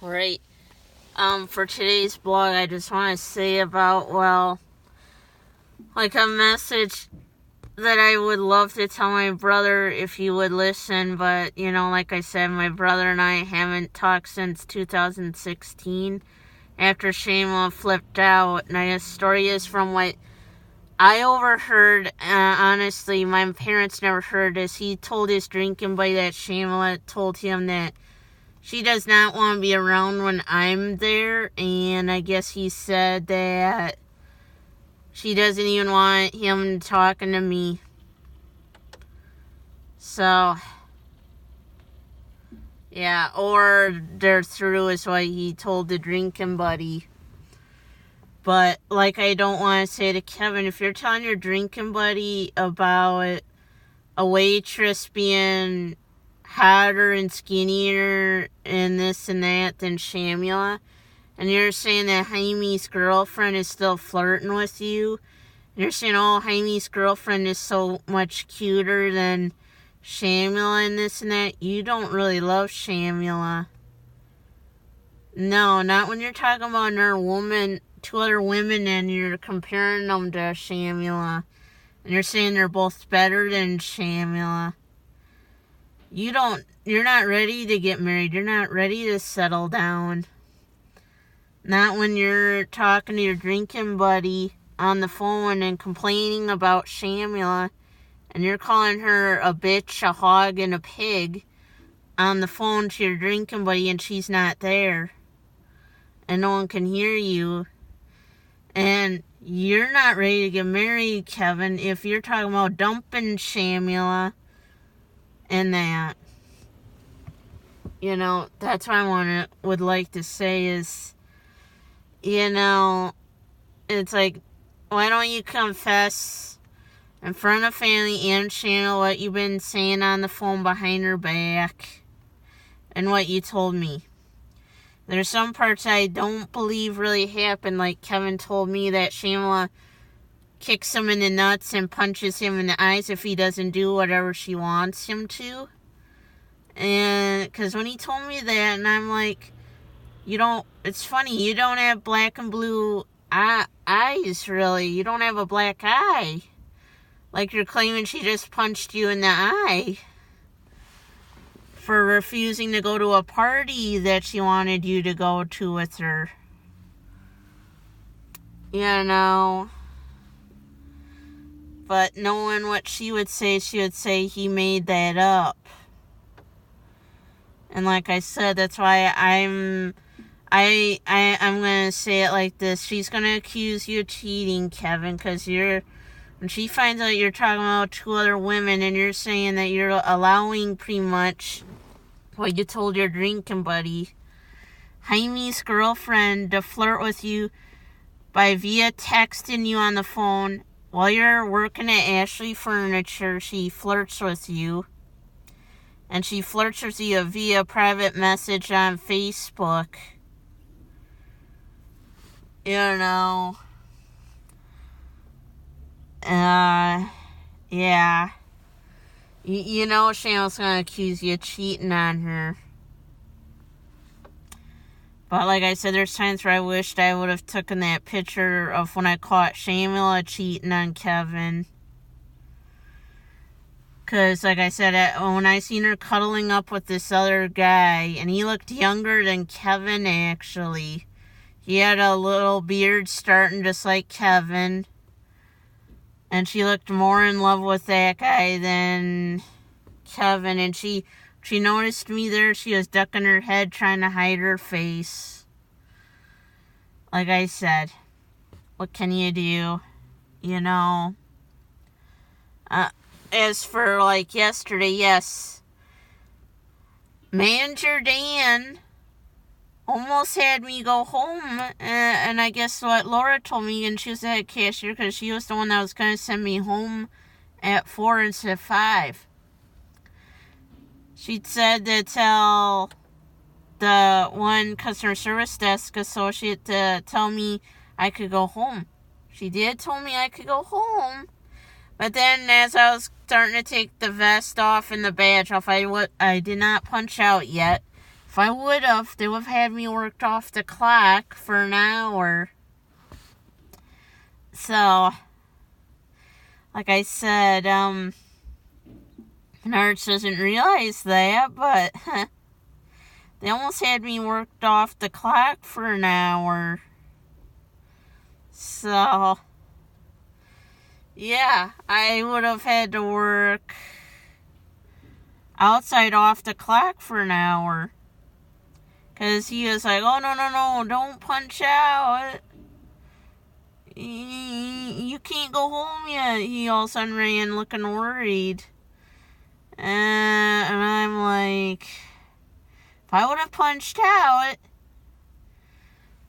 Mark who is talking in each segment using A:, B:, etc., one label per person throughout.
A: Right. For today's blog, I just want to say about, a message that I would love to tell my brother if he would listen, but, like I said, my brother and I haven't talked since 2016 after Shayla flipped out, and I guess the story is from what I overheard. Honestly, my parents never heard this. He told his drinking buddy that Shayla told him that she does not want to be around when I'm there, and I guess he said that she doesn't even want him talking to me. So, yeah, or they're through is what he told the drinking buddy. But, I don't want to say to Kevin, if you're telling your drinking buddy about a waitress being hotter and skinnier and this and that than Shamula, and you're saying that Jaime's girlfriend is still flirting with you, and you're saying, oh, Jaime's girlfriend is so much cuter than Shamula and this and that, you don't really love Shamula. No, not when you're talking about two other women and you're comparing them to Shamula, and you're saying they're both better than Shamula. You're not ready to get married. You're not ready to settle down. Not when you're talking to your drinking buddy on the phone and complaining about Shamula, and you're calling her a bitch, a hog, and a pig on the phone to your drinking buddy, and she's not there. And no one can hear you. And you're not ready to get married, Kevin, if you're talking about dumping Shamula and that. That's what I would like to say is, it's like, why don't you confess in front of family and Shanna what you've been saying on the phone behind her back and what you told me. There's some parts I don't believe really happened, like Kevin told me that Shamla kicks him in the nuts and punches him in the eyes if he doesn't do whatever she wants him to. And because when he told me that, and I'm like, it's funny, you don't have black and blue eyes, really. You don't have a black eye. Like you're claiming she just punched you in the eye for refusing to go to a party that she wanted you to go to with her. But knowing what she would say he made that up. And like I said, that's why I'm going to say it like this. She's going to accuse you of cheating, Kevin, because when she finds out you're talking about two other women and you're saying that you're allowing pretty much what you told your drinking buddy, Jaime's girlfriend, to flirt with you via texting you on the phone while you're working at Ashley Furniture. She flirts with you. And she flirts with you via private message on Facebook. Yeah. Shannon's going to accuse you of cheating on her. But like I said, there's times where I wished I would have taken that picture of when I caught Shamila cheating on Kevin. Because, like I said, when I seen her cuddling up with this other guy, and he looked younger than Kevin, actually. He had a little beard starting just like Kevin. And she looked more in love with that guy than Kevin. And she noticed me there. She was ducking her head, trying to hide her face. Like I said, what can you do? As for, yesterday, yes. Manager Dan almost had me go home, and I guess what Laura told me, and she was the head cashier, because she was the one that was going to send me home at 4 instead of 5. She said to tell the one customer service desk associate to tell me I could go home. She did tell me I could go home. But then as I was starting to take the vest off and the badge off, I did not punch out yet. If I would have, they would have had me worked off the clock for an hour. So, like I said, Nards doesn't realize that, but they almost had me worked off the clock for an hour. So, yeah, I would have had to work outside off the clock for an hour. Because he was like, oh, no, don't punch out. You can't go home yet. He all of a sudden ran looking worried. And I'm like, if I would have punched out,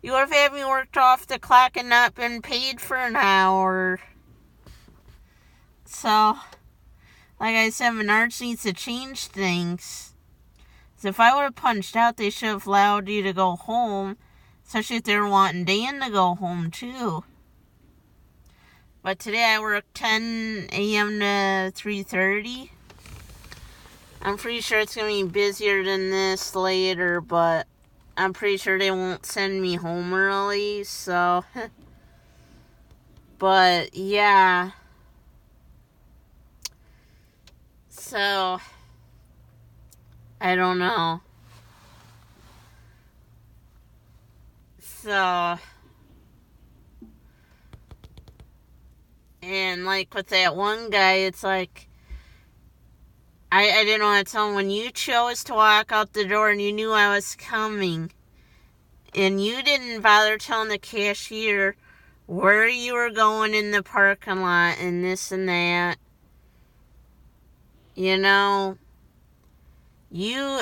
A: you would have had me worked off the clock and not been paid for an hour. So, like I said, Menards needs to change things. So if I would have punched out, they should have allowed you to go home. Especially if they were wanting Dan to go home, too. But today I worked 10 a.m. to 3:30. I'm pretty sure it's going to be busier than this later, but I'm pretty sure they won't send me home early, so. But, yeah. So, I don't know. So, and like with that one guy, it's like, I didn't want to tell him, when you chose to walk out the door and you knew I was coming, and you didn't bother telling the cashier where you were going in the parking lot and this and that, you know, you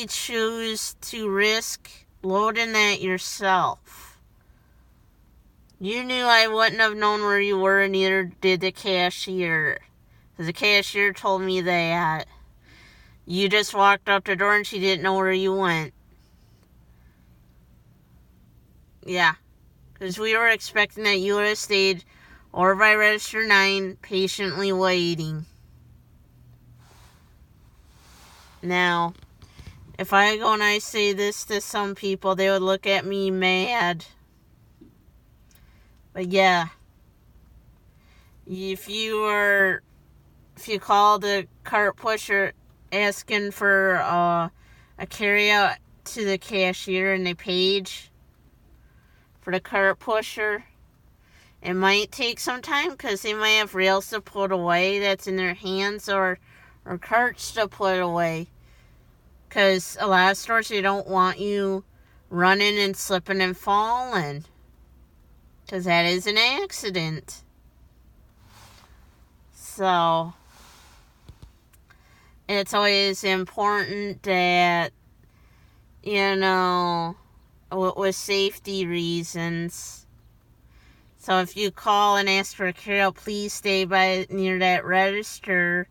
A: choose to risk loading that yourself. You knew I wouldn't have known where you were, and neither did the cashier. Because the cashier told me that. You just walked out the door and she didn't know where you went. Yeah. Because we were expecting that you would have stayed over by Register 9, patiently waiting. Now, if I go and I say this to some people, they would look at me mad. But yeah. If you call the cart pusher asking for a carryout to the cashier and they page for the cart pusher, it might take some time because they might have rails to put away that's in their hands or carts to put away. Because a lot of stores, they don't want you running and slipping and falling. Because that is an accident. So, it's always important that, you know, with safety reasons. So if you call and ask for a carryout, please stay near that register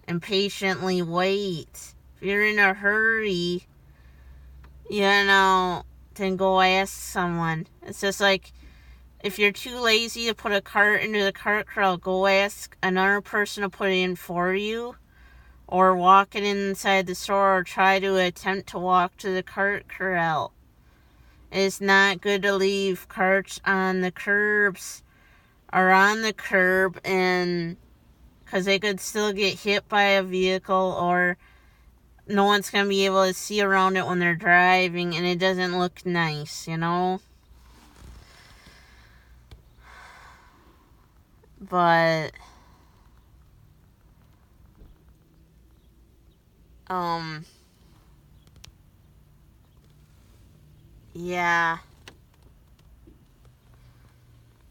A: and patiently wait. If you're in a hurry, you know, then go ask someone. It's just like, if you're too lazy to put a cart into the cart corral, go ask another person to put it in for you. Or walk it inside the store, or try to attempt to walk to the cart corral. It's not good to leave carts on the curbs or on the curb, and because they could still get hit by a vehicle, or no one's going to be able to see around it when they're driving, and it doesn't look nice, you know? But, yeah.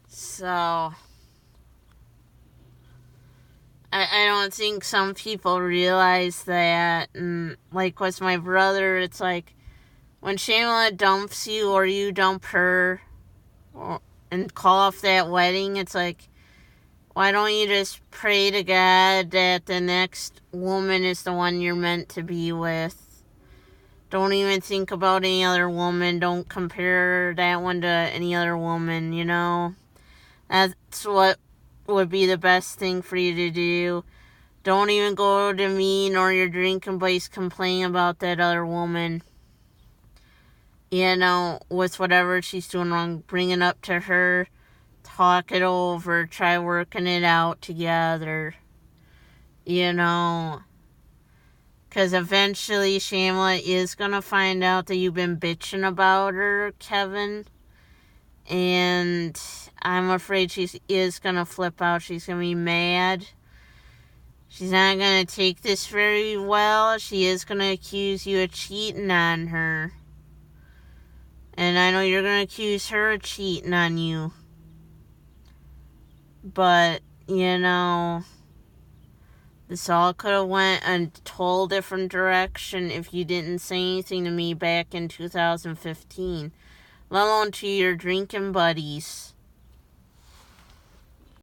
A: So, I don't think some people realize that. And like with my brother, it's like, when Shamla dumps you or you dump her and call off that wedding, it's like, why don't you just pray to God that the next woman is the one you're meant to be with? Don't even think about any other woman. Don't compare that one to any other woman, you know? That's what would be the best thing for you to do. Don't even go to me nor your drinking place complaining about that other woman. with whatever she's doing wrong, bring it up to her, talk it over, try working it out together, because eventually Shamla is going to find out that you've been bitching about her, Kevin, and I'm afraid she is going to flip out. She's going to be mad. She's not going to take this very well. She is going to accuse you of cheating on her. And I know you're going to accuse her of cheating on you. But, this all could have went a total different direction if you didn't say anything to me back in 2015. Let alone to your drinking buddies.